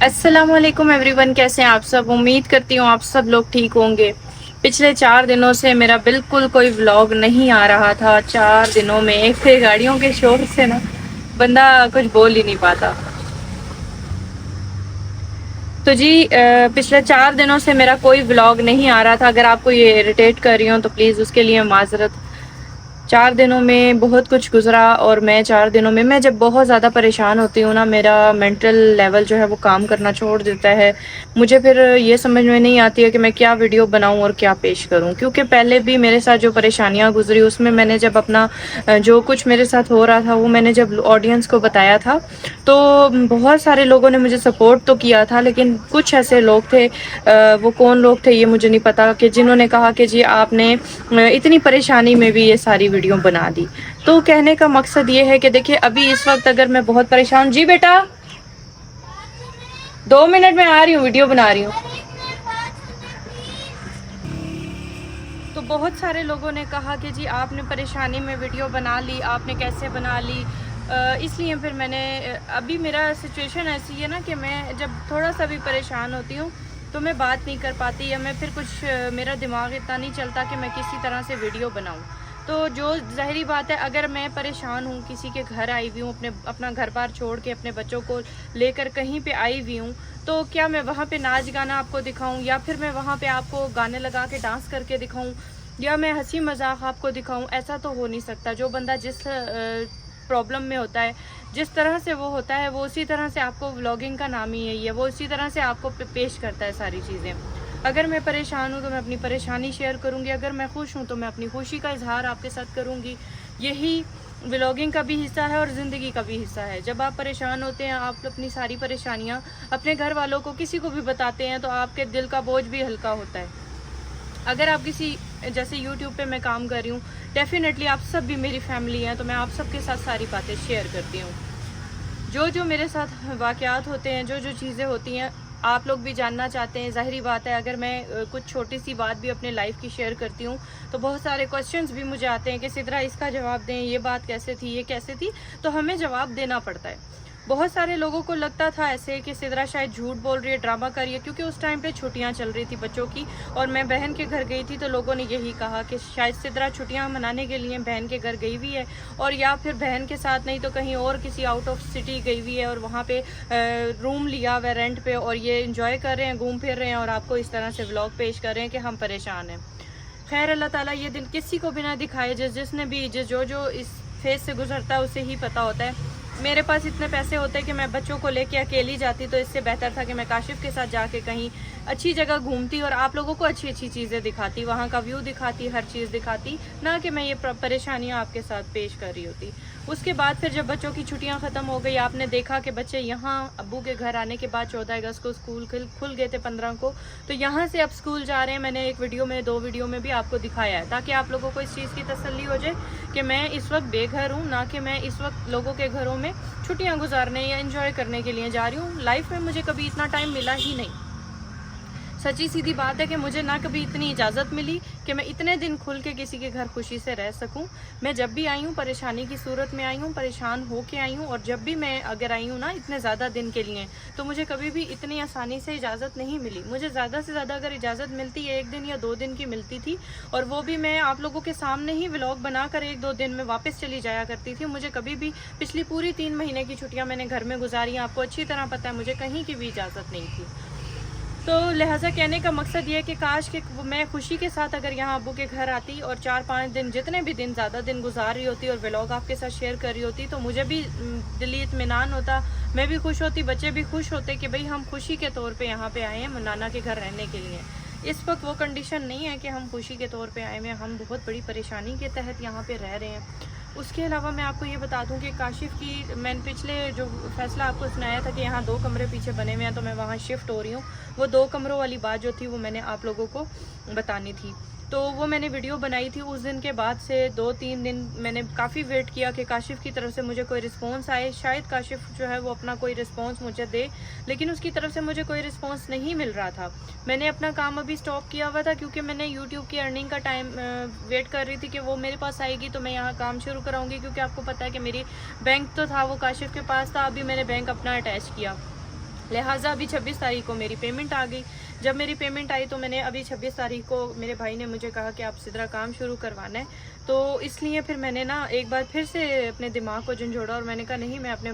अस्सलामुअलैकुम एवरीवन, कैसे हैं आप सब। उम्मीद करती हूँ आप सब लोग ठीक होंगे। पिछले 4 दिनों से मेरा बिल्कुल कोई व्लॉग नहीं आ रहा था। 4 दिनों में एक थे गाड़ियों के शोर से ना बंदा कुछ बोल ही नहीं पाता। तो जी पिछले 4 दिनों से मेरा कोई व्लॉग नहीं आ रहा था। अगर आपको ये इरिटेट कर रही हूँ तो प्लीज़ उसके लिए माजरत। 4 दिनों में बहुत कुछ गुजरा और मैं 4 दिनों में मैं जब बहुत ज़्यादा परेशान होती हूँ ना, मेरा मेंटल लेवल जो है वो काम करना छोड़ देता है। मुझे फिर ये समझ में नहीं आती है कि मैं क्या वीडियो बनाऊँ और क्या पेश करूँ, क्योंकि पहले भी मेरे साथ जो परेशानियाँ गुजरी उसमें मैंने जब अपना जो कुछ मेरे साथ हो रहा था वो मैंने जब ऑडियंस को बताया था तो बहुत सारे लोगों ने मुझे सपोर्ट तो किया था, लेकिन कुछ ऐसे लोग थे, वो कौन लोग थे ये मुझे नहीं पता, कि जिन्होंने कहा कि जी आपने इतनी परेशानी में भी ये सारी वीडियो बना दी। तो कहने का मकसद ये है कि देखिए अभी इस वक्त अगर मैं बहुत परेशान, जी बेटा 2 मिनट में आ रही हूँ, वीडियो बना रही हूँ। तो बहुत सारे लोगों ने कहा कि जी आपने परेशानी में वीडियो बना ली, आपने कैसे बना ली। इसलिए फिर मैंने अभी मेरा सिचुएशन ऐसी है ना कि मैं जब थोड़ा सा भी परेशान होती हूँ तो मैं बात नहीं कर पाती, या मैं फिर कुछ मेरा दिमाग इतना नहीं चलता कि मैं किसी तरह से वीडियो बनाऊँ। तो जो ज़ाहिरी बात है, अगर मैं परेशान हूँ, किसी के घर आई हुई हूँ, अपना घर बार छोड़ के अपने बच्चों को लेकर कहीं पे आई हुई हूँ, तो क्या मैं वहाँ पे नाच गाना आपको दिखाऊं, या फिर मैं वहाँ पे आपको गाने लगा के डांस करके दिखाऊं, या मैं हंसी मजाक आपको दिखाऊं? ऐसा तो हो नहीं सकता। जो बंदा जिस प्रॉब्लम में होता है, जिस तरह से वो होता है, वो उसी तरह से आपको व्लॉगिंग का नाम ही यही है, वो उसी तरह से आपको पेश करता है सारी चीज़ें। अगर मैं परेशान हूँ तो मैं अपनी परेशानी शेयर करूँगी, अगर मैं खुश हूँ तो मैं अपनी खुशी का इजहार आपके साथ करूँगी। यही व्लॉगिंग का भी हिस्सा है और ज़िंदगी का भी हिस्सा है। जब आप परेशान होते हैं, आप अपनी सारी परेशानियाँ अपने घर वालों को, किसी को भी बताते हैं, तो आपके दिल का बोझ भी हल्का होता है। अगर आप किसी, जैसे यूट्यूब पे मैं काम कर रही हूँ, डेफिनेटली आप सब भी मेरी फैमिली हैं, तो मैं आप सबके साथ सारी बातें शेयर करती हूँ। जो जो मेरे साथ वाक़यात होते हैं, जो जो चीज़ें होती हैं, आप लोग भी जानना चाहते हैं। ज़ाहिरी बात है, अगर मैं कुछ छोटी सी बात भी अपने लाइफ की शेयर करती हूँ तो बहुत सारे क्वेश्चंस भी मुझे आते हैं कि सिद्रा इसका जवाब दें, ये बात कैसे थी, ये कैसे थी, तो हमें जवाब देना पड़ता है। बहुत सारे लोगों को लगता था ऐसे कि सिद्रा शायद झूठ बोल रही है, ड्रामा कर रही है, क्योंकि उस टाइम पे छुट्टियां चल रही थी बच्चों की और मैं बहन के घर गई थी, तो लोगों ने यही कहा कि शायद सिद्रा छुट्टियां मनाने के लिए बहन के घर गई हुई है, और या फिर बहन के साथ नहीं तो कहीं और किसी आउट ऑफ सिटी गई हुई है और वहाँ पे रूम लिया हुआ रेंट पे, और ये इंजॉय कर रहे हैं, घूम फिर रहे हैं, और आपको इस तरह से व्लॉग पेश कर रहे हैं कि हम परेशान हैं। खैर, अल्लाह ताला ये दिन किसी को भी ना दिखाए। जिसने भी जो जो इस फेज से गुजरता है उसे ही पता होता है। मेरे पास इतने पैसे होते कि मैं बच्चों को लेके अकेली जाती, तो इससे बेहतर था कि मैं काशिफ के साथ जाके कहीं अच्छी जगह घूमती और आप लोगों को अच्छी अच्छी चीज़ें दिखाती, वहाँ का व्यू दिखाती, हर चीज़ दिखाती, ना कि मैं ये परेशानियाँ आपके साथ पेश कर रही होती। उसके बाद फिर जब बच्चों की छुट्टियां ख़त्म हो गई, आपने देखा कि बच्चे यहाँ अब्बू के घर आने के बाद 14 अगस्त को स्कूल खुल गए थे, 15 को, तो यहाँ से अब स्कूल जा रहे हैं। मैंने एक वीडियो में, 2 वीडियो में भी आपको दिखाया है, ताकि आप लोगों को इस चीज़ की तसल्ली हो जाए कि मैं इस वक्त बेघर हूँ, ना कि मैं इस वक्त लोगों के घरों में छुट्टियां गुजारने या एंजॉय करने के लिए जा रही हूँ। लाइफ में मुझे कभी इतना टाइम मिला ही नहीं। सच्ची सीधी बात है कि मुझे ना कभी इतनी इजाज़त मिली कि मैं इतने दिन खुल के किसी के घर खुशी से रह सकूं। मैं जब भी आई हूँ परेशानी की सूरत में आई हूँ, परेशान हो के आई हूँ, और जब भी मैं अगर आई हूँ ना इतने ज़्यादा दिन के लिए, तो मुझे कभी भी इतनी आसानी से इजाज़त नहीं मिली। मुझे ज़्यादा से ज़्यादा अगर इजाज़त मिलती 1 दिन या 2 दिन की मिलती थी, और वो भी मैं आप लोगों के सामने ही व्लॉग बनाकर 1-2 दिन में वापस चली जाया करती थी। मुझे कभी भी पिछली पूरी 3 महीने की छुट्टियाँ मैंने घर में गुजारी, आपको अच्छी तरह पता है, मुझे कहीं की भी इजाज़त नहीं थी। तो लिहाजा कहने का मकसद ये है कि काश कि मैं खुशी के साथ अगर यहाँ अब्बू के घर आती और 4-5 दिन, जितने भी दिन, ज़्यादा दिन गुजार रही होती और व्लॉग आपके साथ शेयर कर रही होती, तो मुझे भी दिली इत्मीनान होता, मैं भी खुश होती, बच्चे भी खुश होते कि भाई हम खुशी के तौर पे यहाँ पे आए हैं नाना के घर रहने के लिए। इस वक्त वो कंडीशन नहीं है कि हम खुशी के तौर पे आए हैं, हम बहुत बड़ी परेशानी के तहत यहाँ पे रह रहे हैं। उसके अलावा मैं आपको ये बता दूं कि काशिफ की, मैंने पिछले जो फैसला आपको सुनाया था कि यहाँ 2 कमरे पीछे बने हुए हैं, तो मैं वहाँ शिफ्ट हो रही हूँ, वो 2 कमरों वाली बात जो थी वो मैंने आप लोगों को बतानी थी। तो वो मैंने वीडियो बनाई थी। उस दिन के बाद से 2-3 दिन मैंने काफ़ी वेट किया कि काशिफ की तरफ से मुझे कोई रिस्पॉन्स आए, शायद काशिफ जो है वो अपना कोई रिस्पॉन्स मुझे दे, लेकिन उसकी तरफ से मुझे कोई रिस्पॉन्स नहीं मिल रहा था। मैंने अपना काम अभी स्टॉप किया हुआ था, क्योंकि मैंने यूट्यूब की अर्निंग का टाइम वेट कर रही थी कि वो मेरे पास आएगी तो मैं यहाँ काम शुरू कराऊंगी, क्योंकि आपको पता है कि मेरी बैंक तो था वो काशिफ के पास था, अभी मैंने बैंक अपना अटैच किया। लिहाजा अभी 26 तारीख को मेरी पेमेंट आ गई। जब मेरी पेमेंट आई तो मैंने अभी 26 तारीख को मेरे भाई ने मुझे कहा कि आप सिदरा काम शुरू करवाना है, तो इसलिए फिर मैंने ना एक बार फिर से अपने दिमाग को झंझोड़ा और मैंने कहा नहीं, मैं अपने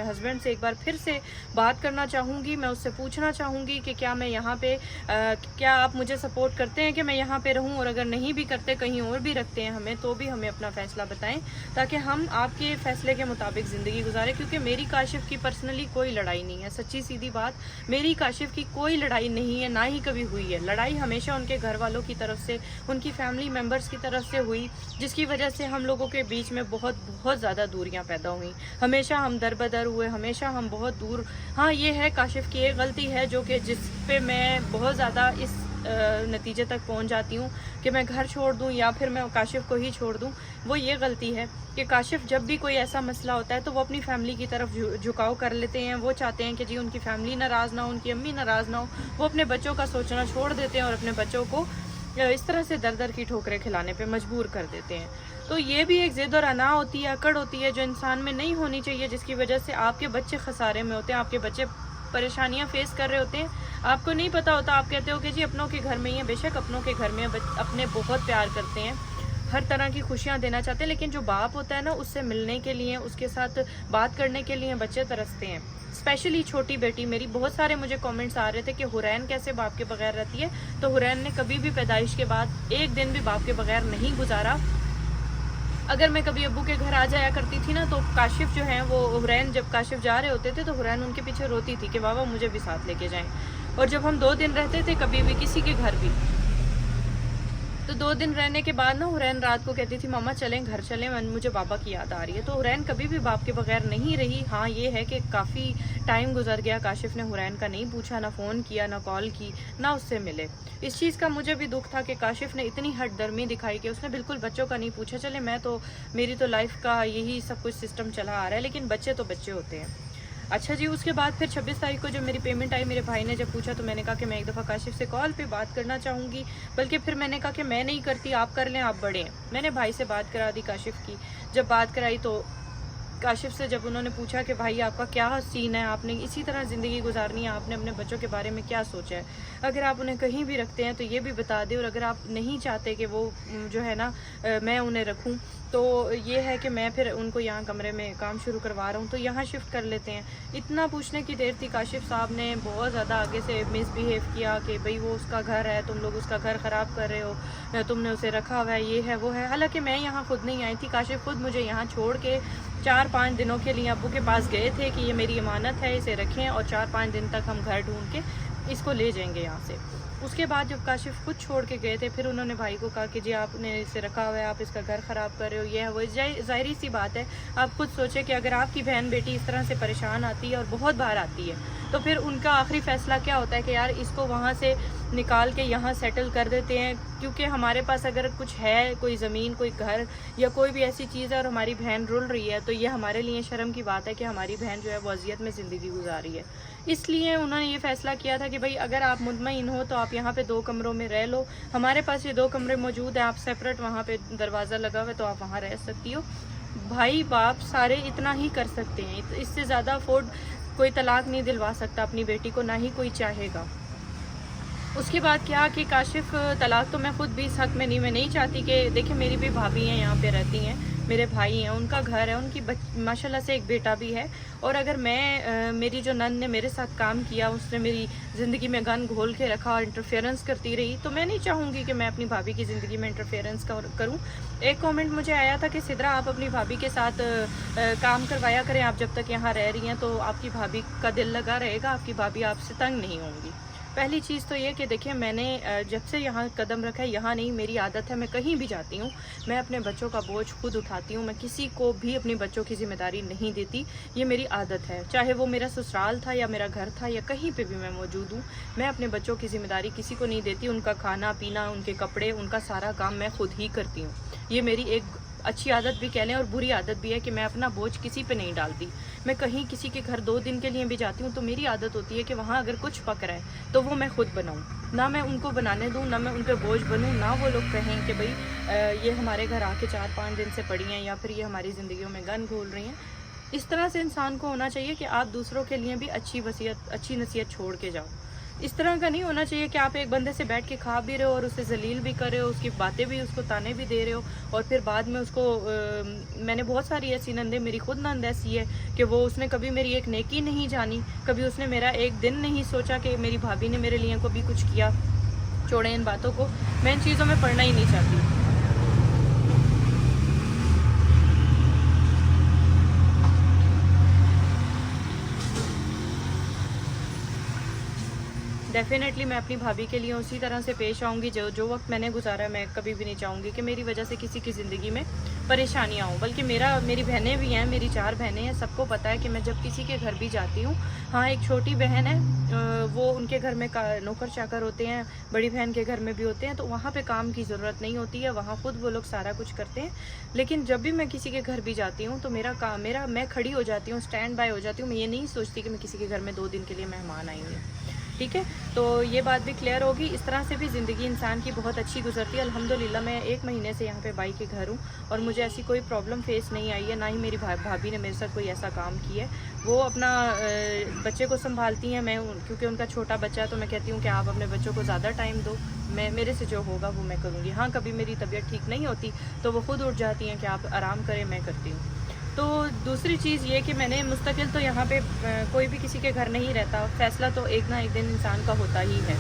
हस्बैंड से एक बार फिर से बात करना चाहूँगी। मैं उससे पूछना चाहूँगी कि क्या मैं यहाँ पे क्या आप मुझे सपोर्ट करते हैं कि मैं यहाँ पे रहूँ, और अगर नहीं भी करते, कहीं और भी रखते हैं हमें, तो भी हमें अपना फ़ैसला बताएं ताकि हम आपके फ़ैसले के मुताबिक ज़िंदगी गुजारें। क्योंकि मेरी काशिफ़ की पर्सनली कोई लड़ाई नहीं है, सच्ची सीधी बात, मेरी काशिफ़ की कोई लड़ाई नहीं है, ना ही कभी हुई है। लड़ाई हमेशा उनके घर वालों की तरफ से, उनकी फैमिली मेम्बर्स की तरफ से हुई, जिसकी वजह से हम लोगों के बीच में बहुत बहुत ज़्यादा दूरियां पैदा हुई। हमेशा हम दरबदर हुए, हमेशा हम बहुत दूर। हाँ, ये है काशिफ़ की एक गलती है जो कि जिस पे मैं बहुत ज़्यादा इस नतीजे तक पहुंच जाती हूँ कि मैं घर छोड़ दूँ या फिर मैं काशिफ़ को ही छोड़ दूँ। वो ये गलती है कि काशिफ़ जब भी कोई ऐसा मसला होता है तो वो अपनी फैमिली की तरफ झुकाव कर लेते हैं। वो चाहते हैं कि जी उनकी फैमिली नाराज़ ना हो, उनकी अम्मी नाराज़ ना हो। वो अपने बच्चों का सोचना छोड़ देते हैं और अपने बच्चों को इस तरह से दर दर की ठोकरें खिलाने पे मजबूर कर देते हैं। तो ये भी एक ज़िद और अना होती है, अकड़ होती है जो इंसान में नहीं होनी चाहिए, जिसकी वजह से आपके बच्चे खसारे में होते हैं, आपके बच्चे परेशानियां फेस कर रहे होते हैं। आपको नहीं पता होता, आप कहते हो कि जी अपनों के घर में ही है। बेशक अपनों के घर में अपने बहुत प्यार करते हैं, हर तरह की खुशियां देना चाहते हैं, लेकिन जो बाप होता है ना, उससे मिलने के लिए, उसके साथ बात करने के लिए बच्चे तरसते हैं। स्पेशली छोटी बेटी मेरी, बहुत सारे मुझे कमेंट्स आ रहे थे कि हुरैन कैसे बाप के बगैर रहती है। तो हुरैन ने कभी भी पैदाइश के बाद एक दिन भी बाप के बगैर नहीं गुजारा। अगर मैं कभी अब्बू के घर आ जाया करती थी ना, तो काशिफ़ जो है वो, हुरैन जब काशिफ़ जा रहे होते थे तो हुरैन उनके पीछे रोती थी कि बाबा मुझे भी साथ लेके जाएं। और जब हम 2 दिन रहते थे कभी भी किसी के घर भी, तो 2 दिन रहने के बाद ना हुरैन रात को कहती थी मामा चलें, घर चलें, मुझे पापा की याद आ रही है। तो हुरैन कभी भी बाप के बगैर नहीं रही। हाँ, ये है कि काफ़ी टाइम गुजर गया, काशिफ़ ने हुरैन का नहीं पूछा, ना फ़ोन किया, ना कॉल की, ना उससे मिले। इस चीज़ का मुझे भी दुख था कि काशिफ़ ने इतनी हठधर्मी दिखाई कि उसने बिल्कुल बच्चों का नहीं पूछा। चले मेरी तो लाइफ का यही सब कुछ सिस्टम चला आ रहा है, लेकिन बच्चे तो बच्चे होते हैं। अच्छा जी, उसके बाद फिर 26 तारीख को जब मेरी पेमेंट आई, मेरे भाई ने जब पूछा तो मैंने कहा कि मैं एक दफ़ा काशिफ़ से कॉल पे बात करना चाहूँगी। बल्कि फिर मैंने कहा कि मैं नहीं करती, आप कर लें, आप बड़े हैं। मैंने भाई से बात करा दी काशिफ़ की। जब बात कराई तो काशिफ़ से जब उन्होंने पूछा कि भाई आपका क्या सीन है, आपने इसी तरह ज़िंदगी गुजारनी है, आपने अपने बच्चों के बारे में क्या सोचा है, अगर आप उन्हें कहीं भी रखते हैं तो ये भी बता दें, और अगर आप नहीं चाहते कि वो जो है ना मैं उन्हें रखूं, तो ये है कि मैं फिर उनको यहाँ कमरे में काम शुरू करवा रहा हूँ, तो यहाँ शिफ्ट कर लेते हैं। इतना पूछने की देर थी, काशिफ़ साहब ने बहुत ज़्यादा आगे से मिसबिहेव किया कि भाई वो उसका घर है, तुम लोग उसका घर ख़राब कर रहे हो, तुमने उसे रखा हुआ है, ये है वो है। हालांकि मैं यहाँ खुद नहीं आई थी, काशिफ़ खुद मुझे यहाँ छोड़ के 4-5 दिनों के लिए अब्बू के पास गए थे कि ये मेरी अमानत है, इसे रखें और 4-5 दिन तक हम घर ढूंढ के इसको ले जाएंगे यहाँ से। उसके बाद जब काशिफ़ खुद छोड़ के गए थे, फिर उन्होंने भाई को कहा कि जी आपने इसे रखा हुआ है, आप इसका घर ख़राब कर रहे हो, ये है वो। ज़ाहिरी सी बात है, आप खुद सोचें कि अगर आपकी बहन बेटी इस तरह से परेशान आती है और बहुत बार आती है, तो फिर उनका आखिरी फ़ैसला क्या होता है कि यार इसको वहाँ से निकाल के यहाँ सेटल कर देते हैं। क्योंकि हमारे पास अगर कुछ है, कोई ज़मीन, कोई घर या कोई भी ऐसी चीज़ है और हमारी बहन रुल रही है, तो ये हमारे लिए शर्म की बात है कि हमारी बहन जो है वो अज़ियत में ज़िंदगी गुजार रही है। इसलिए उन्होंने ये फ़ैसला किया था कि भाई अगर आप मुतमईन हो तो आप यहाँ पे 2 कमरों में रह लो। हमारे पास ये 2 कमरे मौजूद हैं, आप सेपरेट, वहाँ पे दरवाज़ा लगा हुआ है तो आप वहाँ रह सकती हो। भाई बाप सारे इतना ही कर सकते हैं, इससे ज़्यादा अफोर्ड कोई तलाक नहीं दिलवा सकता अपनी बेटी को, ना ही कोई चाहेगा। उसके बाद क्या कि काशिफ़ तलाक तो मैं ख़ुद भी इस हक़ में नहीं, मैं नहीं चाहती कि देखिए मेरी भी भाभी हैं यहाँ पे रहती हैं, मेरे भाई हैं, उनका घर है, उनकी माशाल्लाह से एक बेटा भी है। और अगर मैं मेरी जो नंद ने मेरे साथ काम किया, उसने मेरी ज़िंदगी में गन घोल के रखा और इंटरफेरेंस करती रही, तो मैं नहीं चाहूँगी कि मैं अपनी भाभी की ज़िंदगी में इंटरफेरेंस करूँ। एक कमेंट मुझे आया था कि सिद्रा आप अपनी भाभी के साथ काम करवाया करें, आप जब तक यहाँ रह रही हैं तो आपकी भाभी का दिल लगा रहेगा, आपकी भाभी आपसे तंग नहीं होंगी। पहली चीज़ तो ये कि देखिए मैंने जब से यहाँ कदम रखा है, यहाँ नहीं, मेरी आदत है, मैं कहीं भी जाती हूँ मैं अपने बच्चों का बोझ खुद उठाती हूँ, मैं किसी को भी अपने बच्चों की जिम्मेदारी नहीं देती, ये मेरी आदत है। चाहे वो मेरा ससुराल था या मेरा घर था या कहीं पे भी मैं मौजूद हूँ, मैं अपने बच्चों की जिम्मेदारी किसी को नहीं देती। उनका खाना पीना, उनके कपड़े, उनका सारा काम मैं खुद ही करती हूँ। ये मेरी एक अच्छी आदत भी कह लें और बुरी आदत भी है कि मैं अपना बोझ किसी पे नहीं डालती। मैं कहीं किसी के घर 2 दिन के लिए भी जाती हूँ तो मेरी आदत होती है कि वहाँ अगर कुछ पक रहा है तो वो मैं खुद बनाऊँ, ना मैं उनको बनाने दूँ, ना मैं उन पर बोझ बनूँ, ना वो लोग कहें कि भाई ये हमारे घर आके 4-5 दिन से पड़ी हैं या फिर ये हमारी ज़िंदगियों में गन घोल रही हैं। इस तरह से इंसान को होना चाहिए कि आप दूसरों के लिए भी अच्छी नसीहत छोड़ के जाओ। इस तरह का नहीं होना चाहिए कि आप एक बंदे से बैठ के खा भी रहे हो और उसे जलील भी कर रहे हो, उसकी बातें भी, उसको ताने भी दे रहे हो, और फिर बाद में उसको मैंने बहुत सारी ऐसी नंदे, मेरी खुद नंद ऐसी है कि वो उसने कभी मेरी एक नेकी नहीं जानी, कभी उसने मेरा एक दिन नहीं सोचा कि मेरी भाभी ने मेरे लिए कभी कुछ किया। छोड़े इन बातों को, मैं इन चीज़ों में पढ़ना ही नहीं चाहती। डेफ़िनेटली मैं अपनी भाभी के लिए उसी तरह से पेश आऊँगी, जो वक़्त मैंने गुज़ारा है, मैं कभी भी नहीं चाहूँगी कि मेरी वजह से किसी की ज़िंदगी में परेशानियाँ हों। बल्कि मेरी बहनें भी हैं, मेरी 4 बहनें हैं, सबको पता है कि मैं जब किसी के घर भी जाती हूँ, हाँ, एक छोटी बहन है, वो उनके घर में का नौकर-चाकर होते हैं, बड़ी बहन के घर में भी होते हैं, तो वहाँ पे काम की ज़रूरत नहीं होती है, वहाँ खुद वो लोग सारा कुछ करते हैं। लेकिन जब भी मैं किसी के घर भी जाती हूँ, तो मैं खड़ी हो जाती हूँ, स्टैंड बाय हो जाती हूँ, मैं ये नहीं सोचती कि मैं किसी के घर में 2 दिन के लिए मेहमान आई हूँ। ठीक है? तो ये बात भी क्लियर होगी। इस तरह से भी ज़िंदगी इंसान की बहुत अच्छी गुज़रती है। अल्हम्दुलिल्लाह मैं 1 महीने से यहाँ पे बाई के घर हूँ और मुझे ऐसी कोई प्रॉब्लम फ़ेस नहीं आई है, ना ही मेरी भाभी ने मेरे साथ कोई ऐसा काम किया है। वो अपना बच्चे को सँभालती हैं, क्योंकि उनका छोटा बच्चा है, तो मैं कहती हूँ कि आप अपने बच्चों को ज़्यादा टाइम दो, मेरे से जो होगा वो मैं करूँगी। हाँ, कभी मेरी तबीयत ठीक नहीं होती तो वो खुद उठ जाती हैं कि आप आराम करें, मैं करती हूँ। तो दूसरी चीज़ ये कि मैंने मुस्तकिल तो यहाँ पे कोई भी किसी के घर नहीं रहता, फ़ैसला तो एक ना एक दिन इंसान का होता ही है।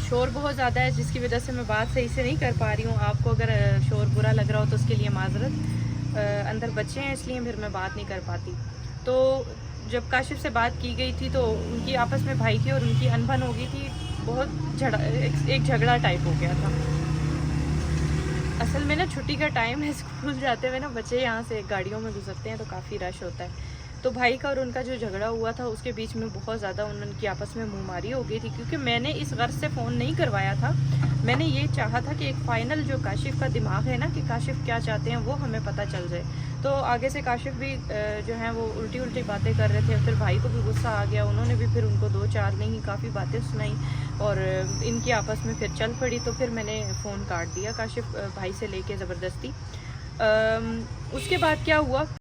शोर बहुत ज़्यादा है जिसकी वजह से मैं बात सही से नहीं कर पा रही हूँ। आपको अगर शोर बुरा लग रहा हो तो उसके लिए माज़रत। अंदर बच्चे हैं इसलिए फिर मैं बात नहीं कर पाती। तो जब काशिफ़ से बात की गई थी तो उनकी आपस में भाई की और उनकी अनबन हो गई थी, बहुत एक झगड़ा टाइप हो गया था। असल में ना छुट्टी का टाइम है, स्कूल जाते हुए ना बच्चे यहाँ से गाड़ियों में गुजरते हैं तो काफ़ी रश होता है। तो भाई का और उनका जो झगड़ा हुआ था उसके बीच में बहुत ज़्यादा उनकी आपस में मुँहमारी हो गई थी, क्योंकि मैंने इस गर्ज़ से फ़ोन नहीं करवाया था। मैंने ये चाहा था कि एक फ़ाइनल जो काशिफ़ का दिमाग है ना, कि काशिफ़ क्या चाहते हैं वो हमें पता चल जाए। तो आगे से काशिफ़ भी जो हैं वो उल्टी-उल्टी बातें कर रहे थे, फिर भाई को भी गुस्सा आ गया, उन्होंने भी फिर उनको 2-4 नहीं काफ़ी बातें सुनाई और इनकी आपस में फिर चल पड़ी। तो फिर मैंने फ़ोन काट दिया काशिफ़ भाई से लेके ज़बरदस्ती। उसके बाद क्या हुआ